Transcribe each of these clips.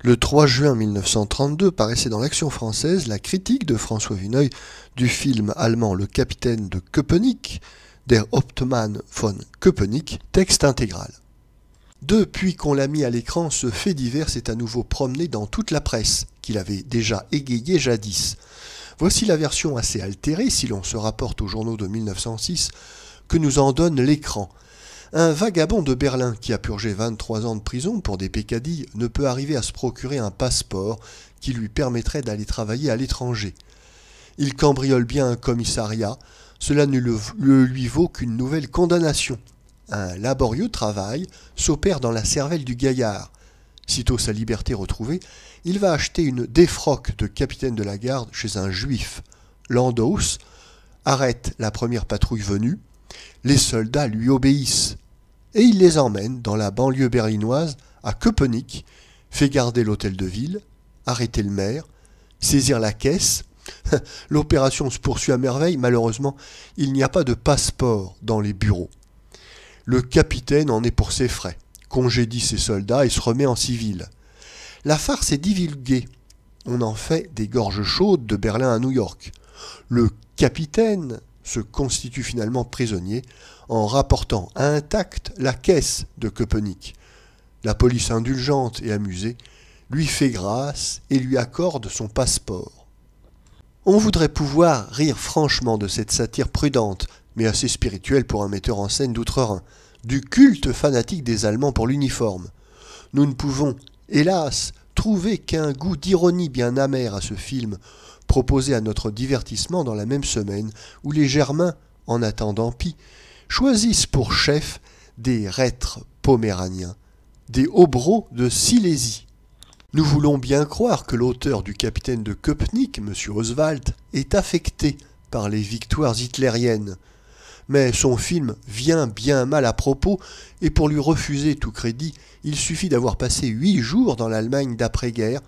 Le 3 juin 1932 paraissait dans l'Action française la critique de François Vuneuil du film allemand Le Capitaine de Köpenick, Der Hauptmann von Köpenick, texte intégral. Depuis qu'on l'a mis à l'écran, ce fait divers s'est à nouveau promené dans toute la presse, qu'il avait déjà égayé jadis. Voici la version assez altérée, si l'on se rapporte aux journaux de 1906, que nous en donne l'écran. Un vagabond de Berlin qui a purgé 23 ans de prison pour des peccadilles ne peut arriver à se procurer un passeport qui lui permettrait d'aller travailler à l'étranger. Il cambriole bien un commissariat, cela ne lui vaut qu'une nouvelle condamnation. Un laborieux travail s'opère dans la cervelle du gaillard. Sitôt sa liberté retrouvée, il va acheter une défroque de capitaine de la garde chez un juif. L'endosse, arrête la première patrouille venue, les soldats lui obéissent et il les emmène dans la banlieue berlinoise à Köpenick, fait garder l'hôtel de ville, arrêter le maire, saisir la caisse. L'opération se poursuit à merveille, malheureusement, il n'y a pas de passeport dans les bureaux. Le capitaine en est pour ses frais, congédie ses soldats et se remet en civil. La farce est divulguée. On en fait des gorges chaudes de Berlin à New York. Le capitaine se constitue finalement prisonnier en rapportant intact la caisse de Köpenick. La police indulgente et amusée lui fait grâce et lui accorde son passeport. On voudrait pouvoir rire franchement de cette satire prudente, mais assez spirituelle pour un metteur en scène d'outre-Rhin, du culte fanatique des Allemands pour l'uniforme. Nous ne pouvons, hélas, trouver qu'un goût d'ironie bien amer à ce film, proposé à notre divertissement dans la même semaine où les Germains, en attendant Pie, choisissent pour chef des reîtres poméraniens, des hobereaux de Silésie. Nous voulons bien croire que l'auteur du Capitaine de Köpenick, M. Oswald, est affecté par les victoires hitlériennes. Mais son film vient bien mal à propos, et pour lui refuser tout crédit, il suffit d'avoir passé 8 jours dans l'Allemagne d'après-guerre.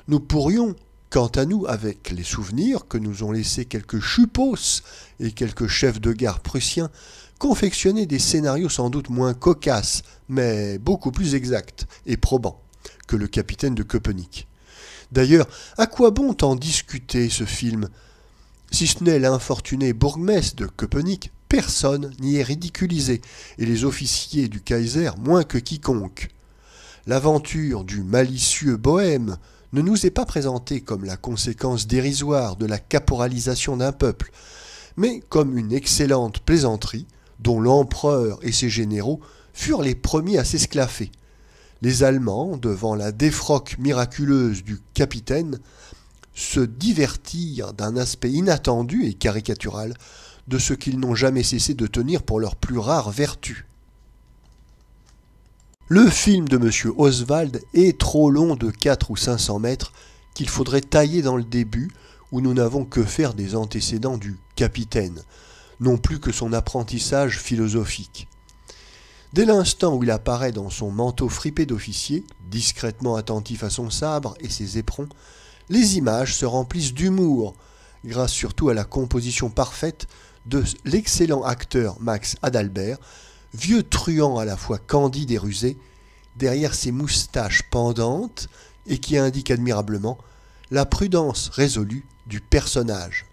Nous pourrions, quant à nous, avec les souvenirs que nous ont laissés quelques chuppos et quelques chefs de gare prussiens, confectionner des scénarios sans doute moins cocasses, mais beaucoup plus exacts et probants que le Capitaine de Köpenick. D'ailleurs, à quoi bon t'en discuter ce film? Si ce n'est l'infortuné bourgmestre de Köpenick, personne n'y est ridiculisé, et les officiers du Kaiser moins que quiconque. L'aventure du malicieux bohème ne nous est pas présentée comme la conséquence dérisoire de la caporalisation d'un peuple, mais comme une excellente plaisanterie dont l'empereur et ses généraux furent les premiers à s'esclaffer. Les Allemands, devant la défroque miraculeuse du capitaine, se divertirent d'un aspect inattendu et caricatural de ce qu'ils n'ont jamais cessé de tenir pour leur plus rare vertu. Le film de M. Oswald est trop long de 400 ou 500 mètres qu'il faudrait tailler dans le début où nous n'avons que faire des antécédents du capitaine, non plus que son apprentissage philosophique. Dès l'instant où il apparaît dans son manteau fripé d'officier, discrètement attentif à son sabre et ses éperons, les images se remplissent d'humour, grâce surtout à la composition parfaite de l'excellent acteur Max Adalbert, vieux truand à la fois candide et rusé, derrière ses moustaches pendantes et qui indique admirablement la prudence résolue du personnage.